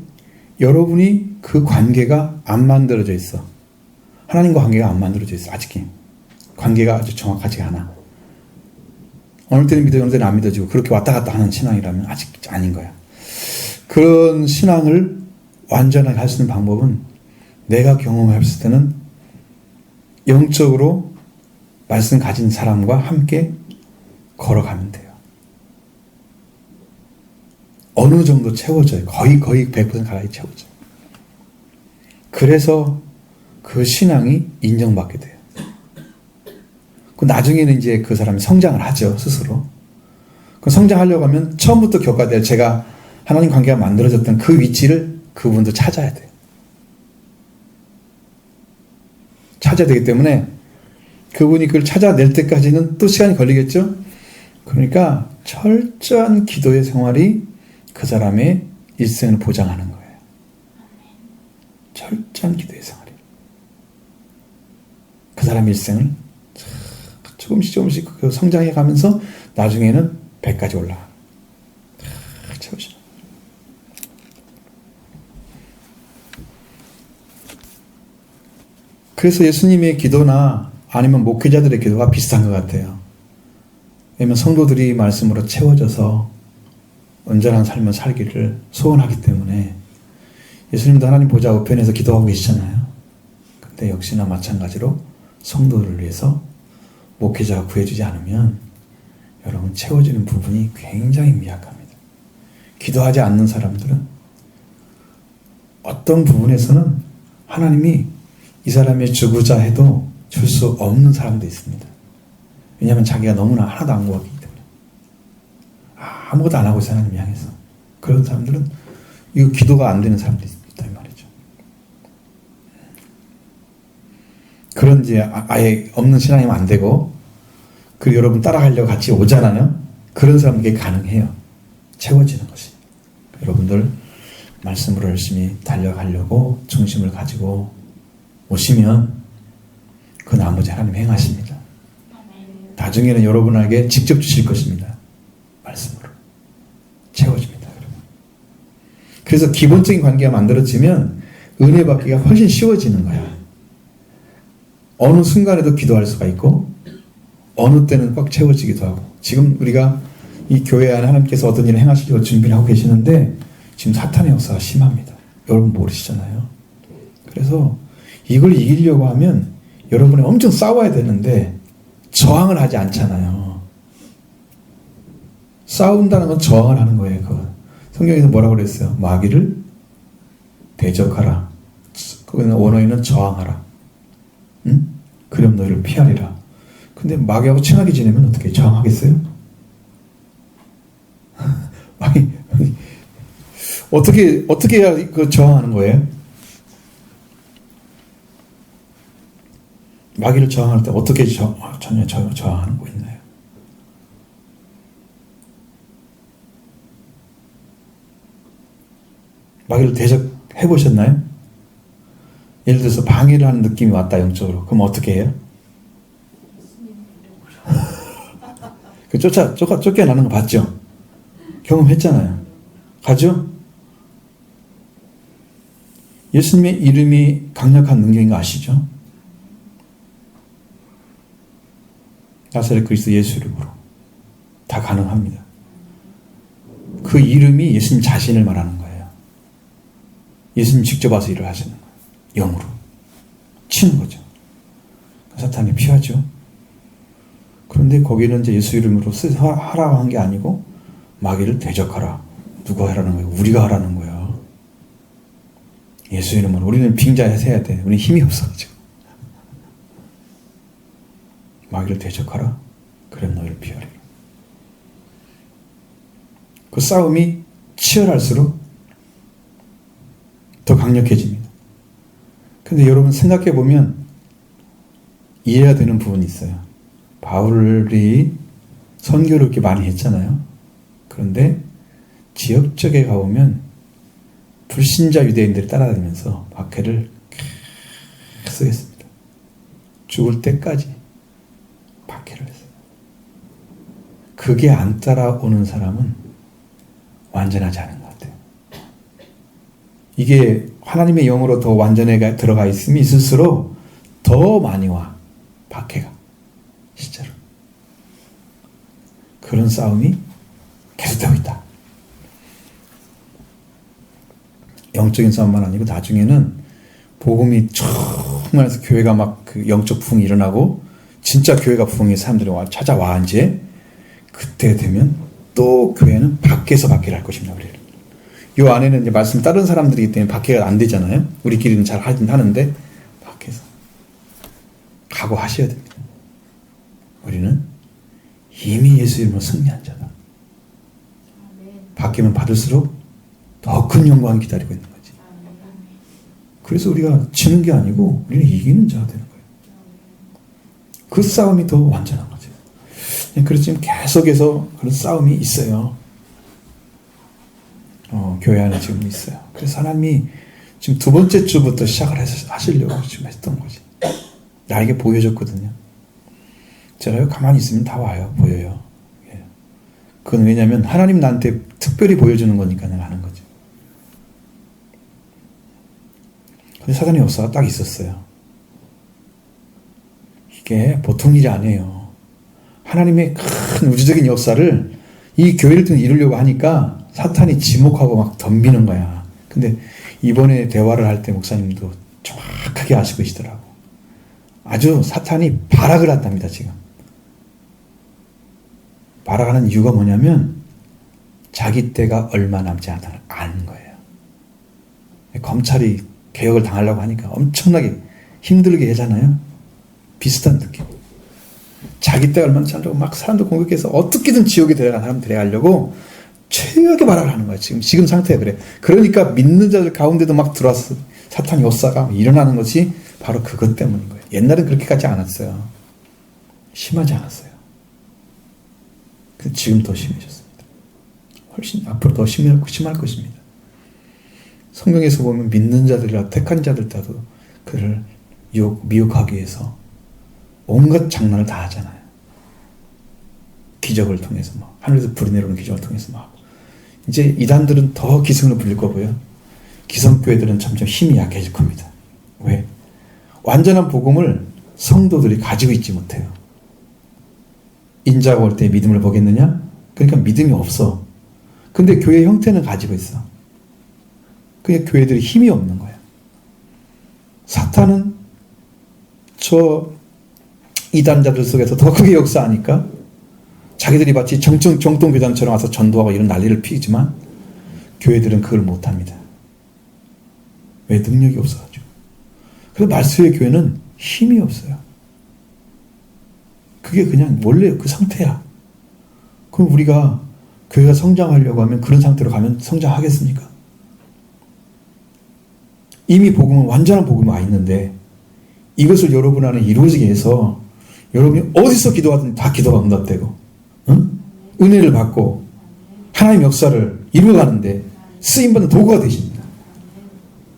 여러분이 그 관계가 안 만들어져 있어. 하나님과 관계가 안 만들어져 있어. 아직 관계가 아주 정확하지 않아. 어느 때는 믿어지고 어느 때는 안 믿어지고 그렇게 왔다 갔다 하는 신앙이라면 아직 아닌 거야. 그런 신앙을 완전하게 할 수 있는 방법은 내가 경험했을 때는 영적으로 말씀 가진 사람과 함께 걸어가면 돼요. 어느 정도 채워져요. 거의 100% 가까이 채워져요. 그래서 그 신앙이 인정받게 돼요. 그 나중에는 이제 그 사람이 성장을 하죠, 스스로. 그 성장하려고 하면 처음부터 겪어야 돼요. 제가 하나님 관계가 만들어졌던 그 위치를 그분도 찾아야 돼요. 찾아야 되기 때문에 그분이 그걸 찾아낼 때까지는 또 시간이 걸리겠죠? 그러니까 철저한 기도의 생활이 그 사람의 일생을 보장하는 거예요. 철저한 기도의 생활이. 그 사람의 일생을 조금씩 성장해 가면서 나중에는 100까지 올라가. 채우시죠. 그래서 예수님의 기도나 아니면 목회자들의 기도가 비슷한 것 같아요. 왜냐하면 성도들이 말씀으로 채워져서 온전한 삶을 살기를 소원하기 때문에 예수님도 하나님 보좌 우편에서 기도하고 계시잖아요. 근데 역시나 마찬가지로 성도를 위해서 목회자가 구해주지 않으면 여러분 채워지는 부분이 굉장히 미약합니다. 기도하지 않는 사람들은 어떤 부분에서는 하나님이 이 사람의 주구자 해도 줄 수 없는 사람도 있습니다. 왜냐하면 자기가 너무나 하나도 안 구하기 때문에 아무것도 안 하고 있어요. 하나님 향해서. 그런 사람들은 이거 기도가 안 되는 사람도 있다 이 말이죠. 그런 이제 아예 없는 신앙이면 안 되고 그 여러분 따라가려고 같이 오잖아요. 그런 사람에게 가능해요. 채워지는 것이. 여러분들 말씀으로 열심히 달려가려고 중심을 가지고 오시면 그 나머지 하나님 행하십니다. 나중에는 여러분에게 직접 주실 것입니다. 말씀으로. 채워집니다. 그래서 기본적인 관계가 만들어지면 은혜 받기가 훨씬 쉬워지는 거야. 어느 순간에도 기도할 수가 있고 어느 때는 꽉 채워지기도 하고 지금 우리가 이 교회 안에 하나님께서 어떤 일을 행하시려고 준비를 하고 계시는데 지금 사탄의 역사가 심합니다. 여러분 모르시잖아요. 그래서 이걸 이기려고 하면 여러분이 엄청 싸워야 되는데 저항을 하지 않잖아요. 싸운다는 건 저항을 하는 거예요. 그건. 성경에서 뭐라고 그랬어요? 마귀를 대적하라. 거기는 원어에는 저항하라. 응? 그럼 너희를 피하리라. 근데 마귀하고 친하게 지내면 어떻게 저항하겠어요? 어떻게 해야 그 저항하는 거예요? 마귀를 저항할 때 어떻게 전혀 저항하는 거 있나요? 마귀를 대적해 보셨나요? 예를 들어서 방해를 하는 느낌이 왔다 영적으로. 그럼 어떻게 해요? 그 쫓겨나는 거 봤죠? 경험했잖아요. 가죠? 예수님의 이름이 강력한 능력인 거 아시죠? 나사렛 그리스도 예수 이름으로 다 가능합니다. 그 이름이 예수님 자신을 말하는 거예요. 예수님 직접 와서 일을 하시는 거예요. 영으로 치는 거죠. 사탄이 피하죠. 그런데 거기는 이제 예수 이름으로 하라고 한 게 아니고 마귀를 대적하라. 누가 하라는 거예요? 우리가 하라는 거예요. 예수 이름으로. 우리는 빙자해서 해야 돼. 우리는 힘이 없어가지고. 마귀를 대적하라. 그럼 너희를 피하리라. 그 싸움이 치열할수록 더 강력해집니다. 근데 여러분 생각해 보면 이해가 되는 부분이 있어요. 바울이 선교를 이렇게 많이 했잖아요. 그런데 지역 쪽에 가보면 불신자 유대인들이 따라다니면서 박해를 계속 했습니다. 죽을 때까지 박해를 했어요. 그게 안 따라오는 사람은 완전하지 않은 것 같아요. 이게 하나님의 영으로 더 완전에 들어가 있으면 있을수록 더 많이 와. 박해가. 실제로. 그런 싸움이 계속되고 있다. 영적인 싸움만 아니고 나중에는 복음이 정말 해서 교회가 막 그 영적 부흥이 일어나고 진짜 교회가 부흥해 사람들이 찾아와 이제 그때 되면 또 교회는 밖에서 박해를 할 것입니다. 우리를. 요 안에는 이제 말씀 다른 사람들이기 때문에 박해가 안 되잖아요. 우리끼리는 잘 하긴 하는데 밖에서 각오하셔야 됩니다. 우리는 이미 예수 이름으로 승리한 자다. 박해만 받을수록 더 큰 영광이 기다리고 있는 거지. 그래서 우리가 지는 게 아니고 우리는 이기는 자가 되는 거예요. 그 싸움이 더 완전한 거죠. 그래서 지금 계속해서 그런 싸움이 있어요. 교회 안에 지금 있어요. 그래서 하나님이 지금 두 번째 주부터 시작을 하시려고 지금 했던 거지. 나에게 보여줬거든요. 제가요, 가만히 있으면 다 와요. 보여요. 예. 그건 왜냐면 하나님 나한테 특별히 보여주는 거니까 내가 하는 거죠. 근데 사단의 역사가 딱 있었어요. 이게 보통 일이 아니에요. 하나님의 큰 우주적인 역사를 이 교회를 통해 이루려고 하니까 사탄이 지목하고 막 덤비는 거야. 근데 이번에 대화를 할 때 목사님도 정확하게 아시고 계시더라고. 아주 사탄이 발악을 한답니다, 지금. 발악하는 이유가 뭐냐면 자기 때가 얼마 남지 않다는 걸 아는 거예요. 검찰이 개혁을 당하려고 하니까 엄청나게 힘들게 하잖아요. 비슷한 느낌. 자기 때가 얼마 남지 않다고 막 사람들 공격해서 어떻게든 지옥에 데려간 사람 데려가려고 최악의 발악을 하는 거예요. 지금 상태가 그래. 그러니까 믿는 자들 가운데도 막 들어와서 사탄 역사가 일어나는 것이 바로 그것 때문인 거예요. 옛날엔 그렇게까지 않았어요. 심하지 않았어요. 근데 지금 더 심해졌습니다. 훨씬 앞으로 더 심할 것입니다. 성경에서 보면 믿는 자들이라 택한 자들도 그를 미혹하기 위해서 온갖 장난을 다 하잖아요. 기적을 통해서 막 하늘에서 불이 내려오는 기적을 통해서 막 이제 이단들은 더 기승을 부릴 거고요. 기성교회들은 점점 힘이 약해질 겁니다. 왜? 완전한 복음을 성도들이 가지고 있지 못해요. 인자가 올 때 믿음을 보겠느냐? 그러니까 믿음이 없어. 근데 교회 형태는 가지고 있어. 그러니까 교회들이 힘이 없는 거야. 사탄은 저 이단자들 속에서 더 크게 역사하니까 자기들이 마치 정통교단처럼 와서 전도하고 이런 난리를 피우지만 교회들은 그걸 못합니다. 왜? 능력이 없어가지고. 그래서 말씀의 교회는 힘이 없어요. 그게 그냥 원래 그 상태야. 그럼 우리가 교회가 성장하려고 하면 그런 상태로 가면 성장하겠습니까? 이미 복음은 완전한 복음이 와 있는데 이것을 여러분 안에 이루어지게 해서 여러분이 어디서 기도하든 다 기도가 응답되고 응? 은혜를 받고 하나님의 역사를 이루어가는데 쓰임받는 도구가 되십니다.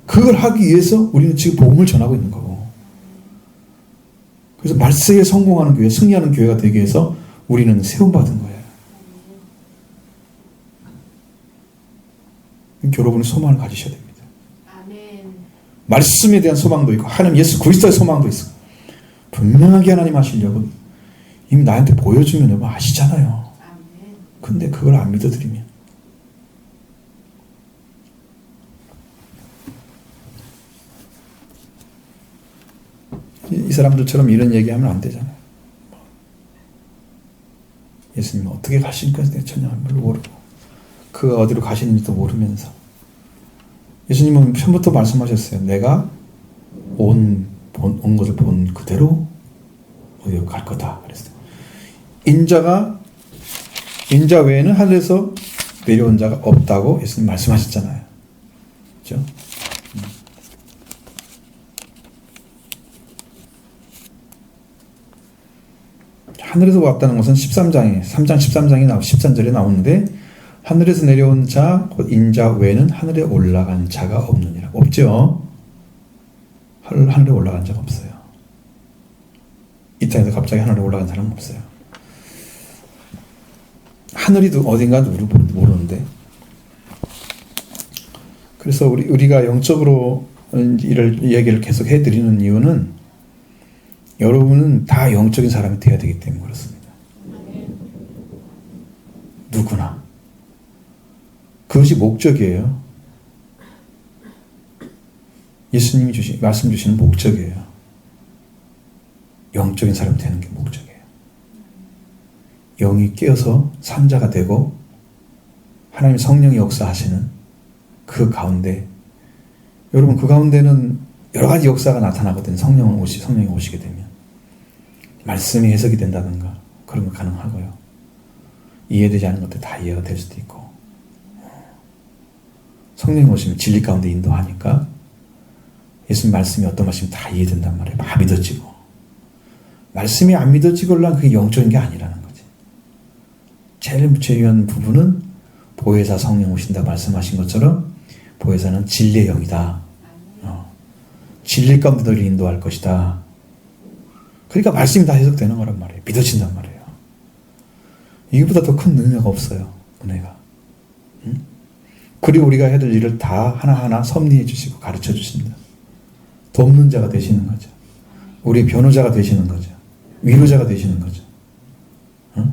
그걸 하기 위해서 우리는 지금 복음을 전하고 있는 거고, 그래서 말세에 성공하는 교회, 승리하는 교회가 되기 위해서 우리는 세움받은 거예요. 여러분이 소망을 가지셔야 됩니다. 말씀에 대한 소망도 있고 하나님 예수 그리스도의 소망도 있어. 분명하게 하나님 하시려고 이미 나한테 보여주면 여러분 아시잖아요. 근데 그걸 안 믿어드리면 이 사람들처럼 이런 얘기하면 안 되잖아요. 예수님 어떻게 가시니까 전혀 모르고 그가 어디로 가시는지도 모르면서 예수님은 처음부터 말씀하셨어요. 내가 온 것을 본 그대로 어디로 갈 거다 그랬어요. 인자 외에는 하늘에서 내려온 자가 없다고 예수님 말씀하셨잖아요. 그렇죠? 하늘에서 왔다는 것은 3장 13장이 13절에 나오는데 하늘에서 내려온 자, 곧 인자 외에는 하늘에 올라간 자가 없느니라. 없죠? 하늘에 올라간 자가 없어요. 이 땅에서 갑자기 하늘에 올라간 사람은 없어요. 하늘이 어딘가 모르는데 그래서 우리가 영적으로 이를 얘기를 계속 해드리는 이유는 여러분은 다 영적인 사람이 되어야 되기 때문에 그렇습니다. 누구나. 그것이 목적이에요. 예수님이 말씀 주시는 목적이에요. 영적인 사람이 되는 게 목적이에요. 영이 깨어서 산자가 되고 하나님 성령이 역사하시는 그 가운데, 여러분 그 가운데는 여러 가지 역사가 나타나거든요. 성령이 오시게 되면 말씀이 해석이 된다든가 그런 거 가능하고요. 이해되지 않는 것들 다 이해가 될 수도 있고, 성령이 오시면 진리 가운데 인도하니까 예수님 말씀이 어떤 말씀이 다 이해된단 말이에요. 다 믿어지고. 말씀이 안 믿어지걸랑 그게 영적인 게 아니라는 거지. 제일 중요한 부분은 보혜사 성령 오신다 말씀하신 것처럼 보혜사는 진리의 영이다. 진리 가운데 너를 인도할 것이다. 그러니까 말씀이 다 해석되는 거란 말이에요. 믿어진단 말이에요. 이거보다 더 큰 은혜가 없어요. 은혜가. 응? 그리고 우리가 해야 될 일을 다 하나하나 섭리해 주시고 가르쳐 주십니다. 돕는 자가 되시는 거죠. 우리 변호자가 되시는 거죠. 위로자가 되시는 거죠. 응?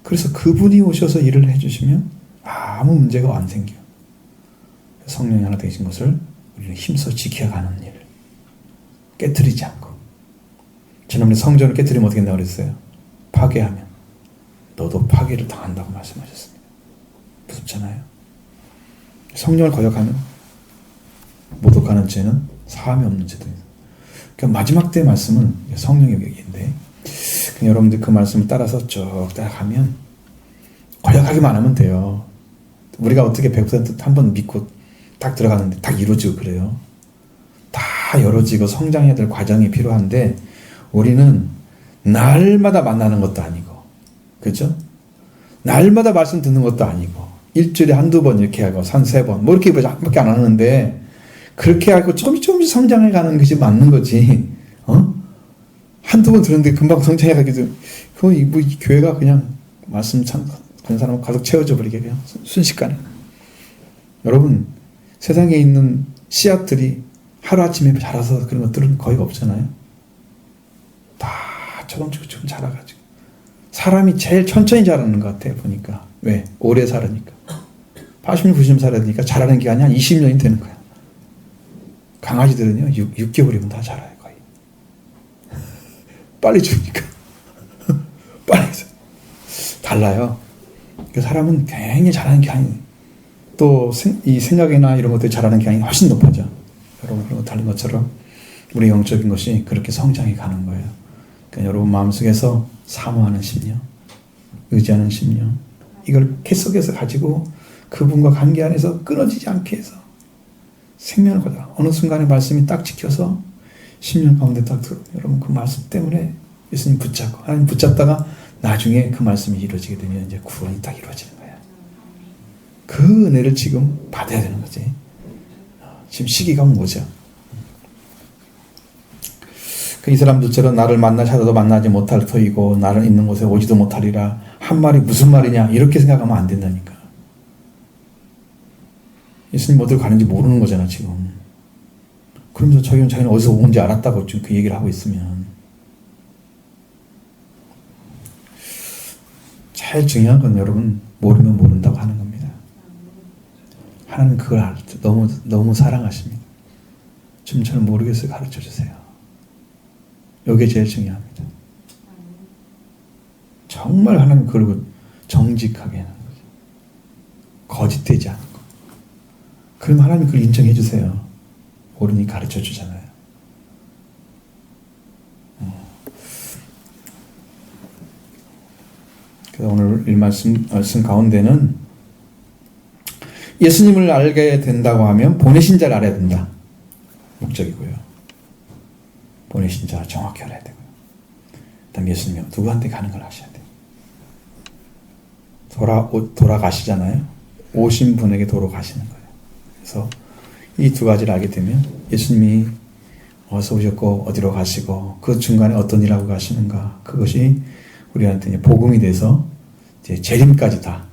그래서 그분이 오셔서 일을 해주시면 아무 문제가 안 생겨요. 성령이 하나 되신 것을 우리는 힘써 지켜가는 일, 깨트리지 않고. 지난번에 성전을 깨트리면 어떻게 된다고 그랬어요? 파괴하면 너도 파괴를 당한다고 말씀하셨습니다. 무섭잖아요. 성령을 거역하면 모독하는 죄는 사함이 없는 죄도 있어요. 그러니까 마지막 때 말씀은 성령의 얘기인데, 여러분들 그 말씀을 따라서 쭉 따라가면 거역하기만 하면 돼요. 우리가 어떻게 100% 한번 믿고 딱 들어가는데 딱 이루어지고 그래요. 다 열어지고 성장해야 될 과정이 필요한데, 우리는 날마다 만나는 것도 아니고, 그죠? 날마다 말씀 듣는 것도 아니고, 일주일에 한두 번 이렇게 하고, 3-4번, 뭐 이렇게 밖에 안 하는데, 그렇게 하고 조금씩 성장해 가는 것이 맞는 거지. 한두 번 들었는데 금방 성장해 가기도, 뭐 이 교회가 그냥 말씀 참, 그런 사람을 가득 채워져 버리게 그냥 순식간에. 여러분, 세상에 있는 씨앗들이 하루아침에 자라서 그런 것들은 거의 없잖아요. 다 조금씩 자라가지고. 사람이 제일 천천히 자라는 것 같아요, 보니까. 왜? 오래 살으니까. 80년, 90년 살으니까 자라는 기간이 한 20년이 되는 거야. 강아지들은요, 6개월이면 다 자라요, 거의. 빨리 죽으니까. 빨리. 달라요. 그 사람은 굉장히 자라는 기간이, 또 이 생각이나 이런 것들이 자라는 기간이 훨씬 높아져. 여러분, 그런 거 다른 것처럼 우리 영적인 것이 그렇게 성장해 가는 거예요. 그러니까 여러분 마음속에서 사모하는 심령, 의지하는 심령, 이걸 계속해서 가지고 그분과 관계 안에서 끊어지지 않게 해서 생명을 거다. 어느 순간에 말씀이 딱 지켜서 심령 가운데 딱 들어. 여러분 그 말씀 때문에 예수님 붙잡고, 하나님 붙잡다가 나중에 그 말씀이 이루어지게 되면 이제 구원이 딱 이루어지는 거야. 그 은혜를 지금 받아야 되는 거지. 지금 시기가 온 거죠. 이 사람들처럼 나를 만나 찾아도 만나지 못할 터이고 나를 있는 곳에 오지도 못하리라 한 말이 무슨 말이냐 이렇게 생각하면 안 된다니까. 예수님 어디로 가는지 모르는 거잖아 지금. 그러면서 자기는 어디서 온지 알았다고 지금 그 얘기를 하고 있으면, 제일 중요한 건 여러분 모르면 모른다고 하는 겁니다. 하나님 그걸 너무 사랑하십니다. 좀 저는 모르겠어요. 가르쳐 주세요. 이게 제일 중요합니다. 정말 하나님 그걸 정직하게 하는 거죠. 거짓되지 않은 거. 그럼 하나님 그걸 인정해 주세요. 모르니 가르쳐 주잖아요. 그래서 오늘 이 말씀 가운데는 예수님을 알게 된다고 하면 보내신 자를 알아야 된다. 목적이고요. 보내신 자를 정확히 알아야 되고요. 그다음 예수님이 누구한테 가는 걸 아셔야 돼요. 돌아가시잖아요. 오신 분에게 도로 가시는 거예요. 그래서 이 두 가지를 알게 되면 예수님이 어디서 오셨고 어디로 가시고 그 중간에 어떤 일하고 가시는가, 그것이 우리한테 이제 복음이 돼서 이제 재림까지 다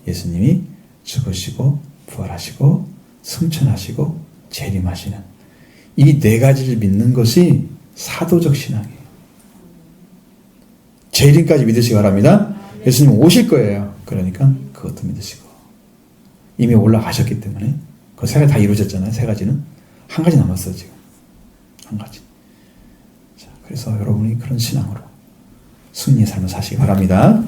예수님이 죽으시고 부활하시고 승천하시고 재림하시는 이 네 가지를 믿는 것이 사도적 신앙이에요. 재림까지 믿으시기 바랍니다. 예수님 오실 거예요. 그러니까 그것도 믿으시고 이미 올라가셨기 때문에 그 세 가지 다 이루어졌잖아요. 세 가지는 한 가지 남았어요. 지금 한 가지. 자, 그래서 여러분이 그런 신앙으로 승리의 삶을 사시기 바랍니다.